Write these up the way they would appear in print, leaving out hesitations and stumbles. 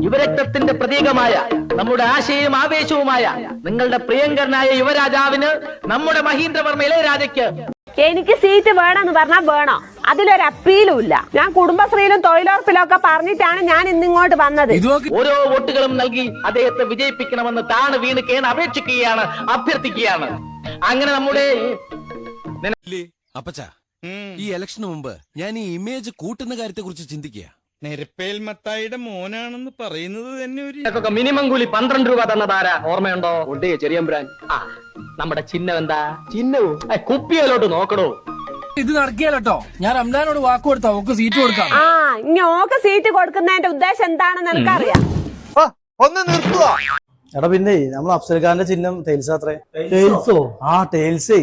യുവരക്തത്തിന്റെ പ്രതീകമായ നമ്മുടെ ആശയവും ആവേശവുമായ നിങ്ങളുടെ പ്രിയങ്കരനായ യുവരാജാവിന് നമ്മുടെ മഹീന്ദ്രവർമ്മ ഇളയരാജയ്ക്ക് എനിക്ക് സീറ്റ് വേണമെന്ന് പറഞ്ഞാൽ വേണം. അതിലൊരു അപ്പീലും ഇല്ല. ഞാൻ കുടുംബശ്രീയിലും തൊഴിലുറപ്പിലും ഒക്കെ പറഞ്ഞിട്ടാണ് ഞാൻ ഇന്നിങ്ങോട്ട് വന്നത്. ഓരോ വോട്ടുകളും നൽകി അദ്ദേഹത്തെ വിജയിപ്പിക്കണമെന്ന് താണ് വീണ് കേണ് അപേക്ഷിക്കുകയാണ്, അഭ്യർത്ഥിക്കുകയാണ്. അങ്ങനെ നമ്മുടെ അപ്പച്ച ഈ ഇലക്ഷന് മുമ്പ് ഞാൻ ഈ ഇമേജ് കൂട്ടുന്ന കാര്യത്തെ കുറിച്ച് ചിന്തിക്കുക. നിരപ്പേൽ മത്തായിയുടെ മോനാണെന്ന് പറയുന്നത് തന്നെ ഒരു മിനിമം കൂലി 12 രൂപ തന്നതാരാ ഓർമ്മയുണ്ടോ? ചെറിയമ്പ്രാൻ. നമ്മുടെ ചിഹ്നം എന്താ? ചിഹ്നവും കുപ്പിയിലോട്ട് നോക്കണോ? ഇത് നടക്കിയല്ലോ. ഞാൻ റംലാനോട് വാക്ക് കൊടുത്താ ഓക്ക് സീറ്റ് കൊടുക്കാം. ഇനി ഓക്ക് സീറ്റ് കൊടുക്കുന്നതിന്റെ ഉദ്ദേശം എന്താണെന്ന് എനിക്കറിയാം. ഒന്ന് നിർത്തുവോ? എടാ പിന്നെ നമ്മൾ അഫ്സൽ ഖാന്റെ ചിഹ്നം ടൈൽസ് അത്രേ. ടൈൽസോ? ടൈൽസേ.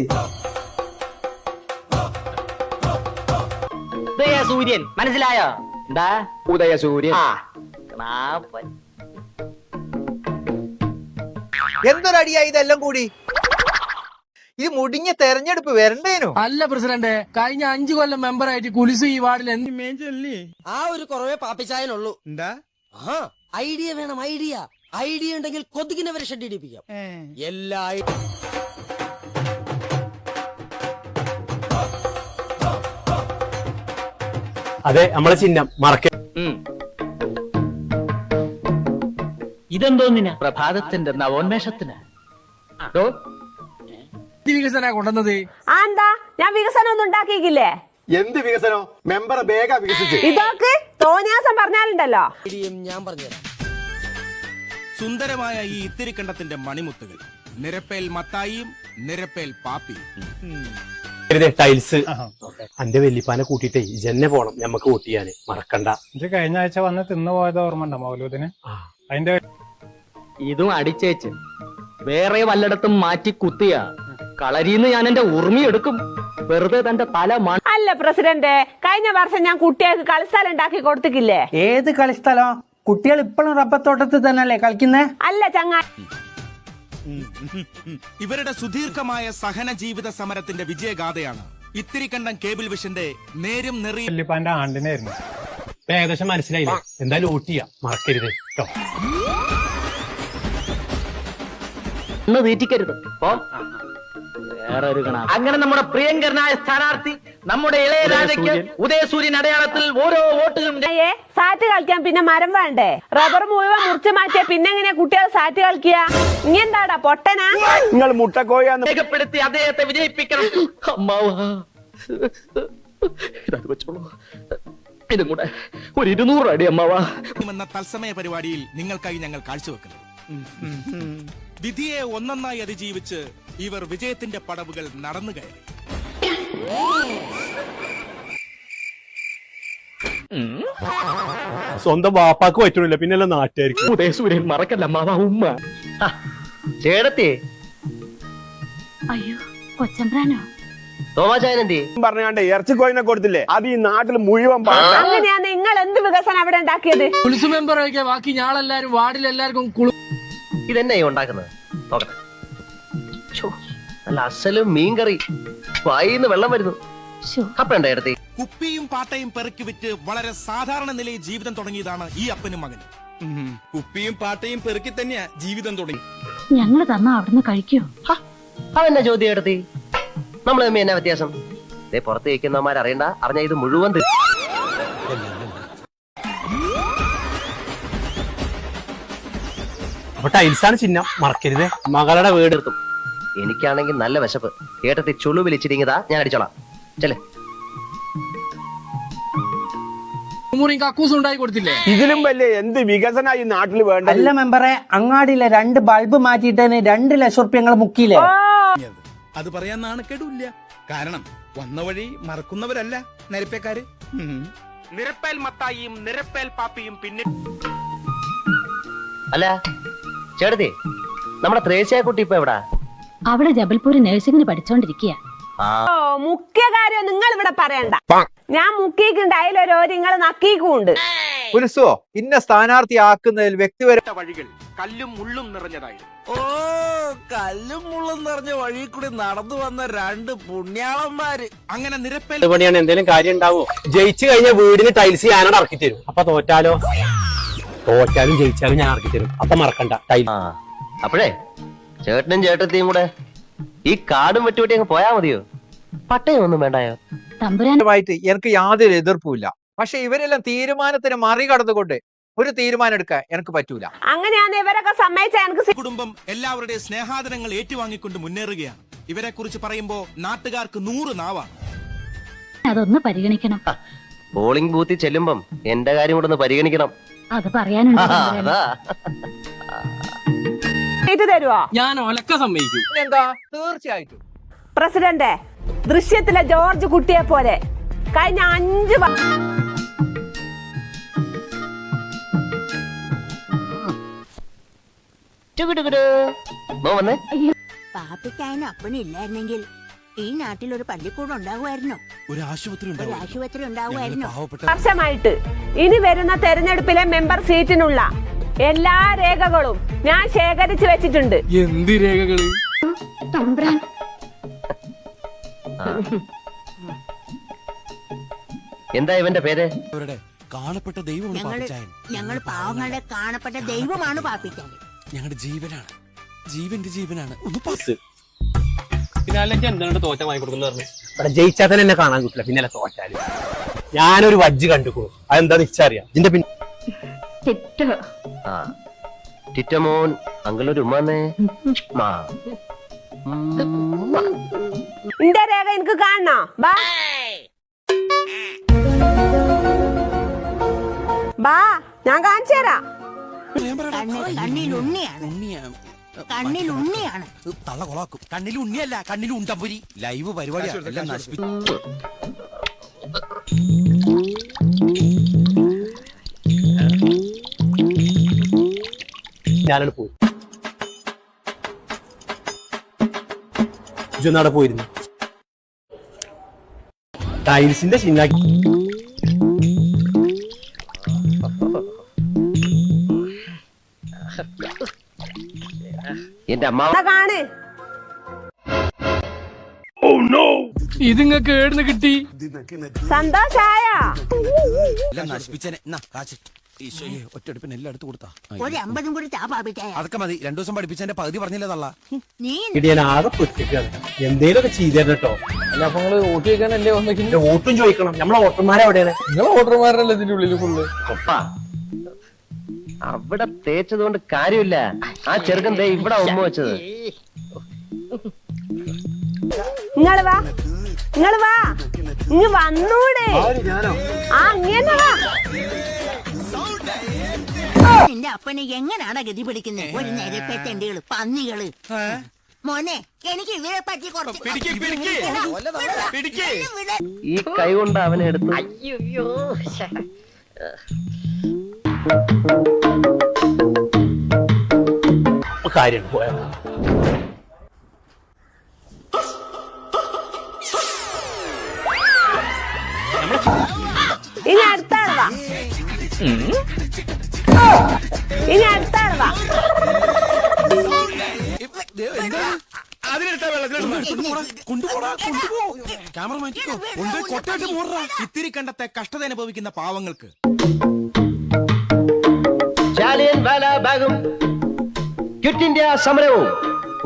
സൂര്യൻ മനസ്സിലായോ? എന്താ ഉദയസൂര്യൻ? എന്തൊരടിയാ ഇതെല്ലാം കൂടി? ഇത് മുടിഞ്ഞ തെരഞ്ഞെടുപ്പ് വരണ്ടേനോ? അല്ല പ്രസിഡന്റ്, കഴിഞ്ഞ 5 കൊല്ലം മെമ്പറായിട്ട് കുലിസ് ഈ വാർഡിൽ എന്ത് ഇമേജ് അല്ലേ? ആ ഒരു കുറവേ പാപ്പിച്ചായനുള്ളൂ. എന്താ ഐഡിയ വേണം, ഐഡിയ ഉണ്ടെങ്കിൽ കൊതുകിനെ വരെ ഷെഡ് ഇടിപ്പിക്കാം. എല്ലാ അതെ, നമ്മളെ ചിഹ്നം മറക്ക. ഇതെന്തോന്നിനാ? പ്രഭാതത്തിന്റെ നവോന്മേഷത്തിന്. വികസന കൊണ്ടുവന്നത്? എന്താ ഞാൻ വികസനം ഒന്നും ഉണ്ടാക്കിയില്ലേ? എന്ത് വികസനോ? മെമ്പർ വേഗ വികസിച്ചു. ഇതൊക്കെ തോന്നിയാസം പറഞ്ഞാലുണ്ടല്ലോ. ഐഡിയയും ഞാൻ പറഞ്ഞുതരാം. സുന്ദരമായ ഈ ഇത്തിരിക്കണ്ടത്തിന്റെ മണിമുത്തുകൾ നിരപ്പേൽ മത്തായിയും നിരപ്പേൽ പാപ്പിയും. ടൈൽസ് അന്റെ വെല്ലിപ്പാനെ കൂട്ടിട്ടേ ജന്നെ പോണം ഞമ്മക്ക് വോട്ട് ചെയ്യാന്. മറക്കണ്ട. കഴിഞ്ഞ ആഴ്ച വന്ന് തിന്നു പോയത് ഓർമ്മ മൗലൂദിന്. അതിന്റെ ഇതും അടിച്ചേച്ച് വേറെ വല്ലയിടത്തും മാറ്റി കുത്തിയ കളരിന്ന് ഞാൻ എന്റെ ഉറുമി എടുക്കും. വെറുതെ തന്റെ തല അല്ല പ്രസിഡന്റ്, കഴിഞ്ഞ വർഷം ഞാൻ കുട്ടികൾക്ക് കളിസ്ഥലം ഉണ്ടാക്കി കൊടുത്തിക്കില്ലേ? ഏത് കളിസ്ഥലം? കുട്ടികൾ ഇപ്പോഴും റബ്ബത്തോട്ടത്തിൽ തന്നെയല്ലേ കളിക്കുന്നേ? അല്ല ചങ്ങായി, ഇവരുടെ സുദീർഘമായ സഹന ജീവിത സമരത്തിന്റെ വിജയഗാഥയാണ് ഇത്തിരിക്കണ്ടം കേബിൾ വിഷന്റെ നേരും നെറിയും. വല്യപ്പാന്റെ ആണ്ടിനായിരുന്നു. ഏകദേശം മനസ്സിലായില്ലേ? എന്തായാലും വോട്ട് ചെയ്യാം, മറക്കരുത് കേട്ടോ. തീറ്റിക്കരുത്. അങ്ങനെ നമ്മുടെ പ്രിയങ്കരനായ സ്ഥാനാർത്ഥി നമ്മുടെ ഇളയരാജയ്ക്ക് ഉദയസൂര്യൻ അടയാളത്തിൽ ഓരോ വോട്ടുകളും. സാറ്റ് കളിക്കാൻ പിന്നെ മരം വേണ്ടേ? റബ്ബർ മുഴുവൻ മുറിച്ചു മാറ്റിയ പിന്നെ എങ്ങനെയാ കുട്ടികൾ സാറ്റ് കളിക്കുക? ഇനി എന്താടാ പൊട്ടനാ? നിങ്ങൾ മുട്ടക്കോയാന്ന് രേഖപ്പെടുത്തി അദ്ദേഹത്തെ വിജയിപ്പിക്കണം. അമ്മാവാ, ഇതത് വെച്ചോളൂ. ഇതും കൂടെ ഒരു 200 അടി അമ്മാവാ എന്ന തത്സമയ പരിപാടിയിൽ നിങ്ങൾക്കായി ഞങ്ങൾ കാഴ്ചവെക്കുന്നത്. വിധിയെ ഒന്നൊന്നായി അതിജീവിച്ച് ഇവർ വിജയത്തിന്റെ പടവുകൾ നടന്നു കയറി. സ്വന്തം വാപ്പാക്ക് പറ്റൂല, പിന്നെല്ലാം നാട്ടുകാർക്ക്. ഉദയസൂര്യൻ മറക്കല്ല അമ്മാവാ. ഉമ്മ ചേടത്തി. അയ്യോ കൊച്ചമ്പ്രാനോ? തോമാചായനെന്തി പറഞ്ഞാണ്ട് ഇറച്ചിക്കോയിനെ കൊടുത്തില്ലേ? അത് ഈ നാട്ടിൽ മുഴുവൻ. അങ്ങനെയാ നിങ്ങൾ എന്ത് വികസനം അവിടെ ഉണ്ടാക്കിയത്? കുലിസ് മെമ്പർ ഒഴികെ ബാക്കി ഞാളെല്ലാരും വാർഡിലെല്ലാവർക്കും ഇതെന്നെ ഉണ്ടാക്കുന്നത് നോക്കട്ടെ. നല്ല അസലും മീൻകറി, വായിന്ന് വെള്ളം വരുന്നു. അപ്പണ്ട എടുത്തി കുപ്പിയും പാട്ടയും പെറുക്കി വിറ്റ് വളരെ സാധാരണ നിലയിൽ ജീവിതം തുടങ്ങിയതാണ് ഈ അപ്പനും മകനും. കുപ്പിയും പാട്ടയും പെറുക്കി തന്നെയാ ജീവിതം തുടങ്ങി. ഞങ്ങള് തന്നാ അവിടുന്ന് കഴിക്കോ? അതെന്നാ ചോദ്യം എടുത്തി? നമ്മൾ തമ്മിൽ എന്നാ വ്യത്യാസം? ഇതേ പുറത്ത് വയ്ക്കുന്നവന്മാർ അറിയണ്ട, അറിഞ്ഞ ഇത് മുഴുവൻ. അപ്പൊ ടൈൽസാണ് ചിഹ്നം, മറക്കരുത്. മകളുടെ വീട് എടുത്തും എനിക്കാണെങ്കിൽ നല്ല വിശപ്പ്. ഏട്ടത്തി ചുളു വിളിച്ചിരിങ്ങതാ, ഞാൻ അടിച്ചോളാം. ചെല്ലേ. കക്കൂസ് ഉണ്ടായി കൊടുത്തില്ലേ? ഇതിലും വലിയ എന്ത് വികസന ഈ നാട്ടിൽ വേണ്ട? അല്ല മെമ്പറെ, അങ്ങാടിയിലെ 2 ബൾബ് മാറ്റിയിട്ടതിന് 2 ലക്ഷം റുപ്യ ഞങ്ങൾ മുക്കിയില്ലേ? അത് പറയാൻ നാണക്കേടില്ല. കാരണം വന്ന വഴി മറക്കുന്നവരല്ല നിരപ്പേക്കാര്. നിരപ്പേൽ മത്തായിയും നിരപ്പേൽ പാപ്പിയും പിന്നെ. അല്ല ചേട്ടത്തി, നമ്മുടെ ത്രേസ്യാക്കുട്ടി ഇപ്പൊ എവിടാ? അവിടെ ജബൽപൂർ നഴ്സിംഗിന് പഠിച്ചോണ്ടിരിക്കുക. മുഖ്യ കാര്യം നിങ്ങൾ ഇവിടെ പറയണ്ട. ഞാൻ മുക്കിക്കുണ്ട്, അതിലൊരു നിങ്ങൾ നക്കീക്കുണ്ട്. പുരുഷോ ഇന്ന സ്ഥാനാർത്ഥി ആക്കുന്നതിൽ വ്യക്തിപര വഴികൾ കല്ലും മുള്ളും നിറഞ്ഞതായിരുന്നു. കല്ലും മുള്ളും നിറഞ്ഞ വഴി കൂടി നടന്നു വന്ന 2 പുണ്യാളന്മാര്. അങ്ങനെ നിരപ്പേൽ പണിയാണ് എന്തെങ്കിലും കാര്യം ഉണ്ടാവോ? ജയിച്ചു കഴിഞ്ഞ വീടിന് ടൈൽസ് ഞാനോട് ഇറക്കി തരും. അപ്പൊ തോറ്റാലോ? തോറ്റാലും ജയിച്ചാലും ഞാൻ ഇറക്കി തരും. അപ്പൊ മറക്കണ്ട ടൈൽ. അപ്പോഴേ ചേട്ടനും ചേട്ടത്തിയും കൂടെ ഈ കാടും വെട്ടുവെട്ടി അങ്ങ് പോയാ മതിയോ? പട്ടയം ഒന്നും വേണ്ടായോ? തമ്പുരാൻ എനിക്ക് യാതൊരു എതിർപ്പുമില്ല. പക്ഷെ ഇവരെല്ലാം തീരുമാനത്തിന് മറികടന്നുകൊണ്ട് ഒരു തീരുമാനം എടുക്കാൻ എനിക്ക് പറ്റൂല. അങ്ങനെയാന്ന് ഇവരൊക്കെ സമ്മതിച്ച എനിക്ക് കുടുംബം എല്ലാവരുടെയും സ്നേഹാദരങ്ങൾ ഏറ്റുവാങ്ങിക്കൊണ്ട് മുന്നേറുകയാണ്. ഇവരെ കുറിച്ച് പറയുമ്പോ നാട്ടുകാർക്ക് 100 നാവാണ്. അതൊന്ന് പരിഗണിക്കണം. പോളിംഗ് ബൂത്തിൽ ചെല്ലുമ്പം എന്റെ കാര്യം കൂടെ ഒന്ന് പരിഗണിക്കണം. അത് പറയാനുണ്ട് തമ്പുരാനെ. സീറ്റ് തരുവോ? ഞാൻ ഒലക്ക സമ്മതിക്കും. എന്താ തീർച്ചയായിട്ടും പ്രസിഡന്റ് ദൃശ്യത്തിലെ ജോർജ് കുട്ടിയെ പോലെ കഴിഞ്ഞ 5 പാപ്പിക്കായനും അപ്പനില്ലായിരുന്നെങ്കിൽ ഈ നാട്ടിൽ ഒരു പള്ളിക്കൂടം ഉണ്ടാകുമായിരുന്നോ? ഒരു ആശുപത്രി ഉണ്ടാകുമായിരുന്നോ? വർഷമായിട്ട് ഇനി വരുന്ന തെരഞ്ഞെടുപ്പിലെ മെമ്പർ സീറ്റിനുള്ള എല്ലാ രേഖകളും ഞാൻ ശേഖരിച്ചു വെച്ചിട്ടുണ്ട്. എന്ത് രേഖകള്? തമ്പുരാൻ എന്താ ഇവന്റെ പേര്? കാണപ്പെട്ട ദൈവമാണ്. ഞങ്ങൾ പാവങ്ങളുടെ കാണപ്പെട്ട ദൈവമാണ് പാപ്പിക്കാൻ. ഞങ്ങളുടെ ജീവനാണ്, ജീവന്റെ ജീവനാണ്. പിന്നെ എന്താണ് തോറ്റ വാങ്ങി കൊടുക്കുന്ന പറഞ്ഞു. ഇവിടെ ജയിച്ചാൽ തന്നെ എന്നെ കാണാൻ കിട്ടില്ല, പിന്നെ തോറ്റാല്. ഞാനൊരു വജ്ജ് കണ്ടുപോകും. അതെന്താ നിശ്ചറിയാം. ഇതിന്റെ പിന്നെ ടിറ്റമോൻ അങ്കിളൊരു ഉമ്മാന്നേ. ഇന്റെ രേഖ എനിക്ക് കാണണോ? ബാ ഞാൻ കാണിച്ചു തരാം. കണ്ണിലുണ്ണിയാണ്. തള്ള കൊളാക്കും. കണ്ണിൽ ഉണ്ണിയല്ല, കണ്ണിൽ ഉണ്ടമ്പുരി. ലൈവ് പരിപാടിയാണ് നശിപ്പിച്ചു. ഞാനാണ് പോയി. ഇജൊന്നവിടെ പോയിരുന്നു. ടൈൽസിന്റെ ചിന്നാക്കി എന്റെ അമ്മ കാണ്. ഇതിങ്ങക്ക് ഏടുന്ന് കിട്ടി? സന്തോഷായ നശിപ്പിച്ചനെ. ഈശോയെ ഒറ്റടുപ്പിന് എല്ലാം എടുത്തു കൊടുത്താ. ഒരു 50 കൂടി താ പാപ്പിക്കായ. അതൊക്കെ മതി. 2 ദിവസം പഠിപ്പിച്ചതിന്റെ പകുതി പറഞ്ഞില്ലേ തള്ള. നീ ഞാൻ ആകെ പൊട്ടിക്കാണ്. എന്തേലൊക്കെ ചെയ്തേട്ടോ കേട്ടോ. അല്ല അപ്പൊ നിങ്ങള് വോട്ട് ചോദിക്കാനല്ലേ വന്നെങ്കിൽ വോട്ടും ചോദിക്കണം. നമ്മളെ വോട്ടർമാരെവിടെയാണ്? നിങ്ങൾ വോട്ടർമാരല്ലേ ഇതിന്റെ ഉള്ളില് ഫുള്ള്? അവിടെ തേച്ചതുകൊണ്ട് കാര്യമില്ല. ആ ചെറുക്കൻ ദേ ഇവിടെ ഉമ്മ വെച്ചത്. ഇങ്ങള് വാ, ഇങ്ങള് വാ, ഇങ്ങ് വന്നൂടെ. ആ ഇങ്ങനെ വാ. നിന്റെ അപ്പനെ എങ്ങനാണ് ഗതി പിടിക്കുന്നത്? ഒരു നിരപ്പെട്ടെണ്ടികള്, പന്നികള്. മോനെ എനിക്ക് ഇവരെ പറ്റി കുറച്ച് ഈ കൈ കൊണ്ട് അവനെ എടുത്തു. കാര്യമാണ് പോയാ. ഇനി അടുത്താൾ വാ, ഇനി അടുത്താൾ വാ. ഇത്തിരി കണ്ടത്തെ കഷ്ടത അനുഭവിക്കുന്ന പാവങ്ങൾക്ക് ജാലിയൻ വാലാബാഗും ക്വിറ്റ് ഇന്ത്യ സമരവും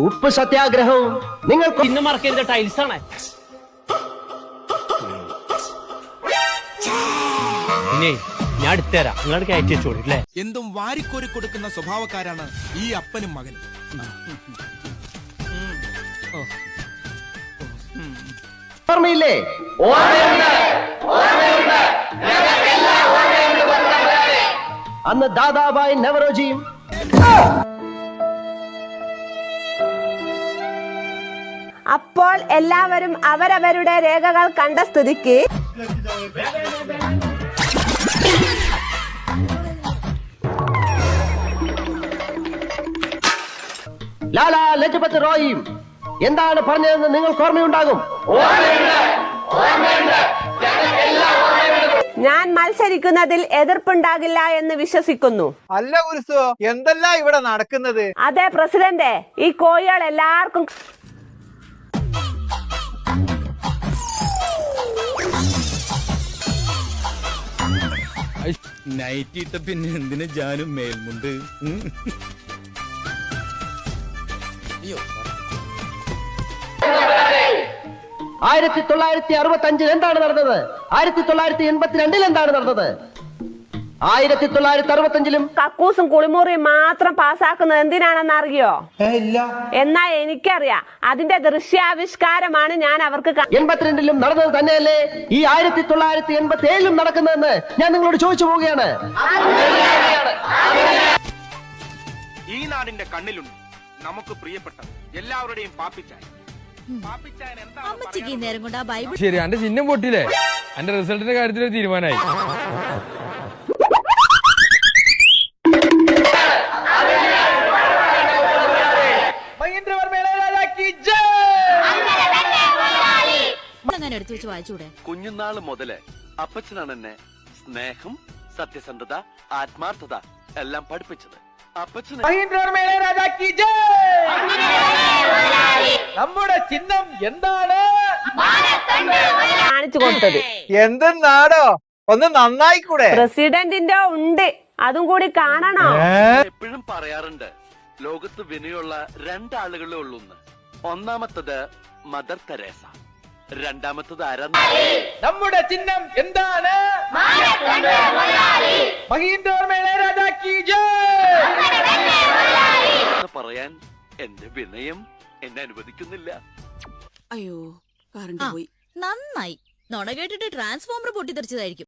ഉപ്പ് സത്യാഗ്രഹവും നിങ്ങൾക്ക് പിന്നെ മറക്കരുത്. ടൈൽസ് ആണ്. പിന്നെ ഞാൻ എടുത്തുതരാം. നിങ്ങളുടെ കയറ്റി വെച്ചോളൂ അല്ലേ? എന്തും വാരിക്കോരി കൊടുക്കുന്ന സ്വഭാവക്കാരാണ് ഈ അപ്പനും മകനും. ഓർമ്മയില്ലേ? അന്ന് ദാദാബായ് നവറോജിയും അപ്പോൾ എല്ലാവരും അവരവരുടെ രേഖകൾ കണ്ട സ്ഥിതിക്ക് ലാലാ ലജ്പത് റോയും എന്താണ് പറഞ്ഞതെന്ന് നിങ്ങൾക്ക് ഓർമ്മയുണ്ടാകും. ഞാൻ മത്സരിക്കുന്നതിൽ എതിർപ്പുണ്ടാകില്ല എന്ന് വിശ്വസിക്കുന്നു. അല്ല ഉത്സവ എന്തെല്ലാം ഇവിടെ നടക്കുന്നത്? അതെ പ്രസിഡന്റ്, ഈ കോഴികൾ എല്ലാവർക്കും നൈറ്റ് ഇട്ട പിന്നെ എന്തിനാ ജാനും മേൽമുണ്ട്? 1965 എന്താണ് നടന്നത്? 1982 എന്താണ് നടന്നത്? 1965 കക്കൂസും കുളിമുറിയും മാത്രം പാസ്സാക്കുന്നത് എന്തിനാണെന്ന് അറിയോ? എന്നാ എനിക്കറിയാം. അതിന്റെ ദൃശ്യാവിഷ്കാരമാണ് ഞാൻ അവർക്ക് 82 നടന്നത് തന്നെയല്ലേ ഈ 1987 നടക്കുന്നതെന്ന് ഞാൻ നിങ്ങളോട് ചോദിച്ചു പോവുകയാണ്. ഈ നാടിന്റെ കണ്ണിലുണ്ട് നമുക്ക് പ്രിയപ്പെട്ടത് എല്ലാവരുടെയും പാപ്പിച്ചായ. പാപ്പിച്ചായൻ അമ്മച്ചിക്ക് ഈ നേരം കൊണ്ട് ആ ബൈബിൾ ശരി, എന്റെ ചിഹ്നം പൊട്ടില്ലേ? എന്റെ റിസൾട്ടിന്റെ കാര്യത്തിൽ ഒരു തീരുമാനമായി. അങ്ങനെ എടുത്തു വെച്ച് വായിച്ചൂടെ? കുഞ്ഞുനാള് മുതല് അപ്പച്ചനാണ് എന്നെ സ്നേഹം, സത്യസന്ധത, ആത്മാർത്ഥത എല്ലാം പഠിപ്പിച്ചത്. അപ്പച്ചന് നമ്മുടെ ചിഹ്നം എന്താണ്? കാണിച്ചു കൊടുത്തത്. എന്തെന്നാടോ ഒന്ന് നന്നായിക്കൂടെ? പ്രസിഡന്റിന്റെ ഉണ്ട്, അതും കൂടി കാണണോ? എപ്പോഴും പറയാറുണ്ട് ലോകത്ത് വിനയുള്ള രണ്ടാളുകളേ ഉള്ളൂന്ന്. ഒന്നാമത്തത് മദർ തെരേസ, രണ്ടാമത്തത് ആരാ? നമ്മുടെ ചിഹ്നം എന്താണ്? പറയാൻ എന്റെ വിനയം എന്നെ അനുവദിക്കുന്നില്ല. അയ്യോ കറണ്ട് പോയി. നന്നായി. നുണ കേട്ടിട്ട് ട്രാൻസ്ഫോമർ പൊട്ടിത്തെറിച്ചതായിരിക്കും.